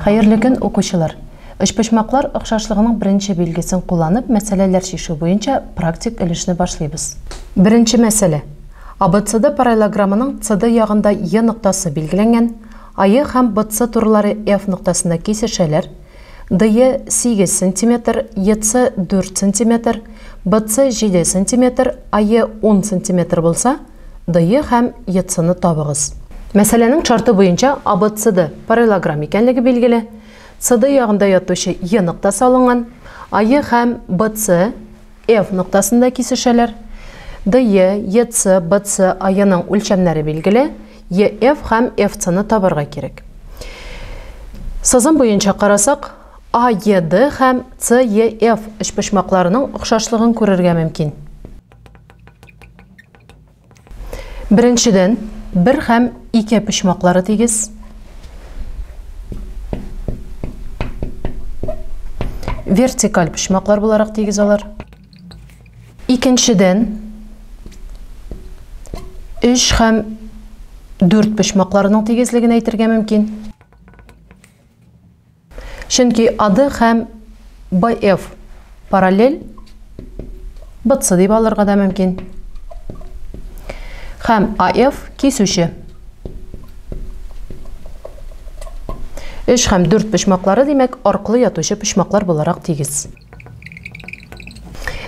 Xeyirli gün оқушылар. Үшпішмақлар ұқсашлығының бірінші белгісін қолданып, мәселелер шешу бойынша практик ілішіні башлайбыз. Бірінші мәселе. ABCD параллелограммының CD яғында E нұқтасы белгіленген, айы һәм BC турлары F нұқтасында кесешелер, DE 8 см, EC 4 см, BC 7 см, айы 10 см болса, DE һәм EC-ны табығыз. Мәселенің шарты бойынша ABCD параллелограмм екенлігі белгілі, CD яғында ятушы E нұқтасы алынған, айы һәм BC F нұқтасында кесешелер, DE, EC, BC айының өлшемлері белгілі, EF һәм FC-ны табарға керек. Сызым бойынша қарасақ, AED һәм CEF үшпішмақларының ұқсашлығын көрерге мөмкин. Біріншіден, 1 һәм 2 пішмақлары тегіз. Вертикаль пішмақлар боларақ тегіз алар. Икеншіден, 3 һәм 4 пішмақларының тегізлігін әйтірге мөмкин. Чөнки AD һәм BF параллель BC дип алырга да мөмкин. Һәм AF кесүче. 3 һәм 4 пішмақлары демәк аркылы ятучы пішмақлар буларак тигез.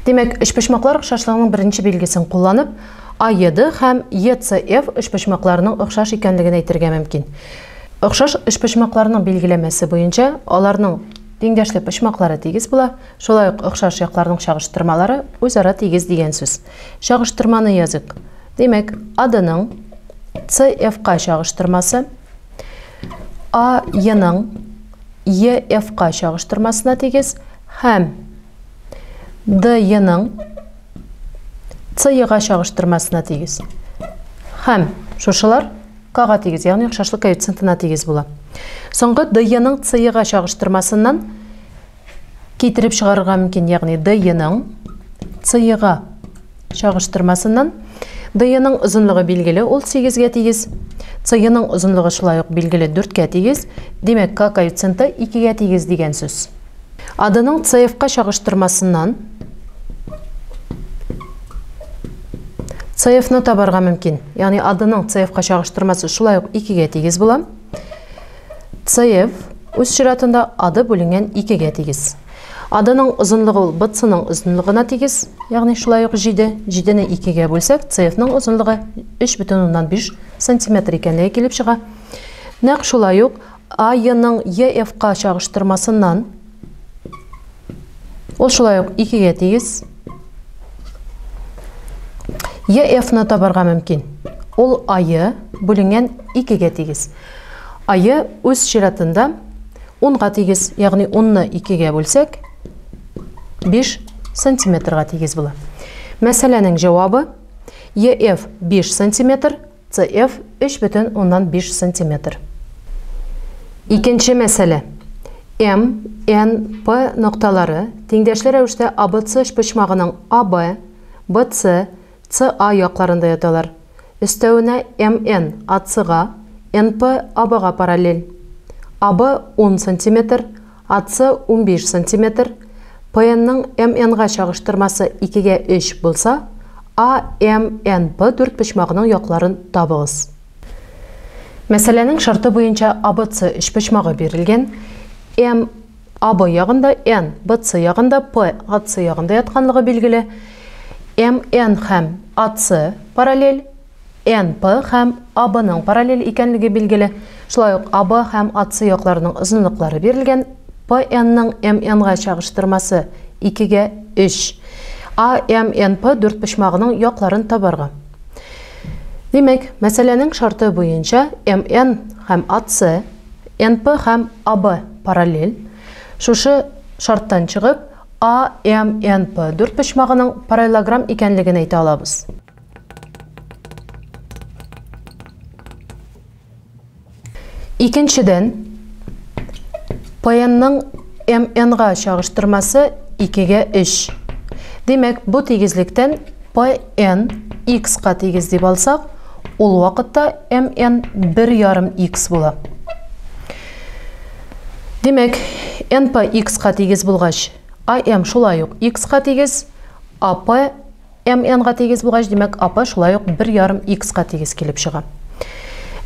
Демәк, үч пішмақлар ұқсашлығының бірінші белгісін қолданып, AED һәм ECF үч пішмақларының ұқсаш екенлігін әйтергә мөмкин. Ұқсаш үч пішмақларының белгілемесі бойынша, аларның теңдәшле пішмақлары тигез була, шулай ук ұқсаш якларның чагыштырмалары өзара тигез дигән сүз. Чагыштырманы язык. Демәк, AD-ның CF-ка чагыштырмасы AE-ның EF-ка чагыштырмасына тигез һәм DE-ның CE-га чагыштырмасына тигез. Һәм шушылар К-га тигез, ягъни ұқсашлык коэффициентына тигез була. Соңгы DE-ның CE-га чагыштырмасыннан китереп чыгарырга мөмкин, ягъни DE-ның CE-га чагыштырмасыннан DE-ның узунлыгы билгеле, ул 8-ге тигез. CE-ның узунлыгы шулай ук билгеле 4-ге тигез. Демәк, К коэффициенты 2-ге тигез дигән сүз. AD-ның CF-ка чагыштырмасыннан CF-ны табарга мөмкин. Ягъни AD-ның CF-ка чагыштырмасы шулай ук 2-ге тигез була. CF үз чиратында AD бүленгән 2-ге тигез. AD-ның узунлыгы BC-ның узунлыгына тигез, ягъни шулай ук 7. 7-не 2-ге бөлсәк, CF-ның узунлыгы 3,5 см икәнлеге килеп чыга. Нәкъ шулай ук AE-ның EF-ка чагыштырмасыннан ул шулай ук 2-ге тигез. EF-ны табарга мөмкин. Ул AE бүленгән 2-ге тигез. AE үз чиратында 10-га тигез, ягъни 10-ны 2-ге бөлсәк, 5 см-га тигез була. Мәсьәләнең җавабы EF 5 см, CF 3,5 см. Икенче мәсьәлә. M, N, P нукталары теңдәшле рәвештә ABC үшпочмагының AB, BC, CA якларында яталар. Өстәвенә MN AC-га, NP AB-га параллель. AB 10 см, AC 15 см, PN-ның MN-га чагыштырмасы 2-ге 3 булса, AMNP 4 пычмагының якларын табыгыз. Мәсьәләнең шарты буенча ABC үшпочмагы бирелгән. M AB ягында, N BC ягында, P AC ягында ятканлыгы билгеле. MN һәм AC параллель, NP һәм AB-ның параллель икәнлеге билгеле. Шулай ук AB һәм AC якларының узунлыклары бирелгән. PN-ның MN-га чагыштырмасы 2-ге 3. AMNP 4 пычмагының якларын табарга. Демәк, мәсьәләнең шарты буенча MN һәм AC, NP һәм AB параллель. Шушы шарттан чыгып, AMNP 4 пычмагының параллелограмм икәнлеген әйтә алабыз. Икенчедән, PN-ның MN-га чагыштырмасы 2-ге 3. Демәк, бу тигезлектән PN X-ка тигез дип алсак, ул вакытта MN 1,5x була. Демек, np x-қа тегіз болғаш, am шулай ук x-қа тегіз, ap mn-ға тегіз болғаш, демек ap шулай ук 1,5 x-қа тегіз келіп шыға.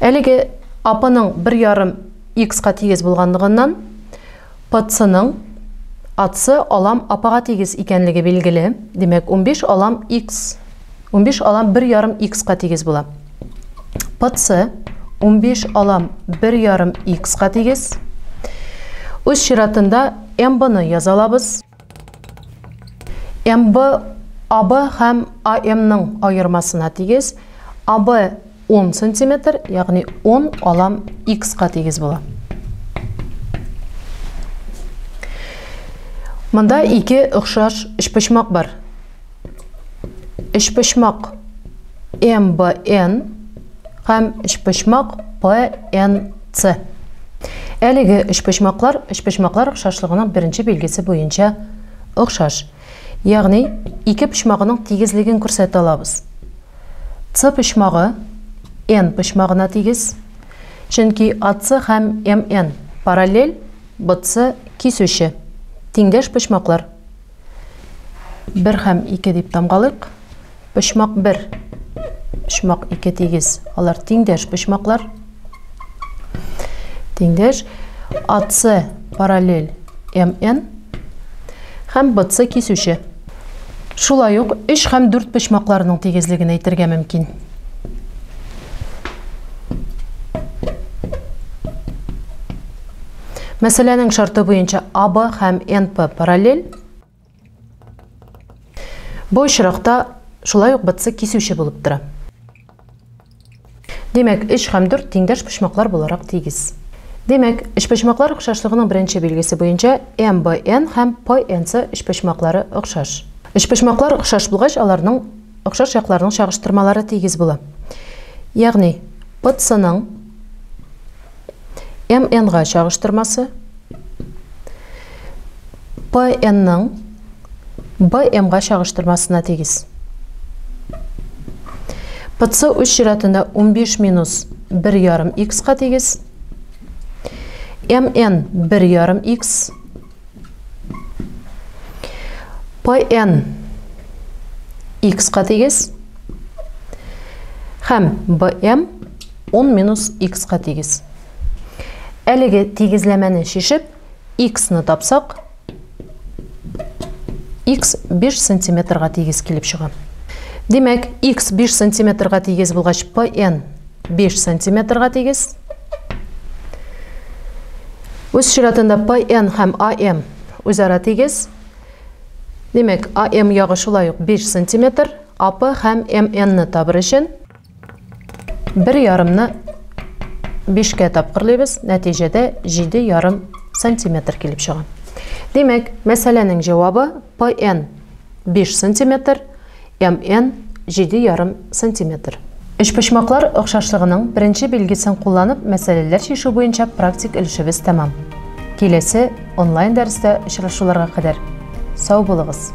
Әлеге ap-ның 1,5 x-қа тегіз болғандығынан, p-ның атсы алам ap-ға тегіз екенлігі белгілі. Демек, 15 алам 1,5 x-қа тегіз бола. P-сы 15 алам 1,5 x-қа тегіз. Өз ширатында mb-ны язалабыз. mb ab һәм am-ның айырмасына тегіз. ab 10 см, яғни 10 алам x-қа тегіз бола. Мұнда ике ұқсаш үшпішмақ бар. Үшпішмақ mbn һәм үшпішмақ pnc. Әлеге үшпішмақлар ұқсашлығының бірінші белгісі бойынша ұқсаш. Яғни, ике пішмағының тегізлігін көрсете алабыз. C пішмағы n пішмағына тегіз. Чөнки AC һәм mn параллель, BC кесуші. Теңдеш пішмақлар. 1 һәм 2 деп тамғалық. Пішмақ 1, пішмақ 2 тегіз. Алар теңдеш пішмақлар. Теңдеш AC параллель mn һәм BC кесуші. Шулай ук 3 һәм 4 пішмақларының тегізлігін әйтергә мөмкин. Мәсәләнең шарты буенча AB һәм NP параллель. Бу очракта шулай ук BC кесүче булып тора. Демәк, 3 һәм 4 тиңдәш пішмаклар буларак тигез. Демәк, эшпешмаклар охшашлыгының беренче билгесе буенча MBN һәм PNC эшпешмаклары охшаш. Эшпешмаклар охшаш булгач, аларның охшаш якларының чагыштырмалары тигез була. Ягъни, PC-ның MN-га чагыштырмасы PN-ның BM-га чагыштырмасына тигез. PC үз чиратында 15 минус 1,5 x-га тигез. MN 1,5 x. PN x-га тигез. Һәм BM 10 минус x-га тигез. Әлеге тигезләмәне шешеп, x-ны тапсак, x 5 см-га тигез килеп чыга. Демәк, x 5 см-га тигез булгач, PN 5 см-га тигез. Үз чиратында PN һәм AM үзара тигез. Демәк, AM ягы шулай ук 5 см, AP һәм MN-ны табыр өчен 1,5-ны 5-кә тапкырлыйбыз, нәтиҗәдә 7,5 см килеп чыга. Демәк, мәсьәләнең җавабы PN 5 см, MN 7,5 см. Эшпешмаклар охшашлыгының беренче билгесен кулланып, мәсьәләләр шешу буенча практик өлешебез тәмам. Киләсе онлайн дәрестә очрашуларга кадәр сау булыгыз.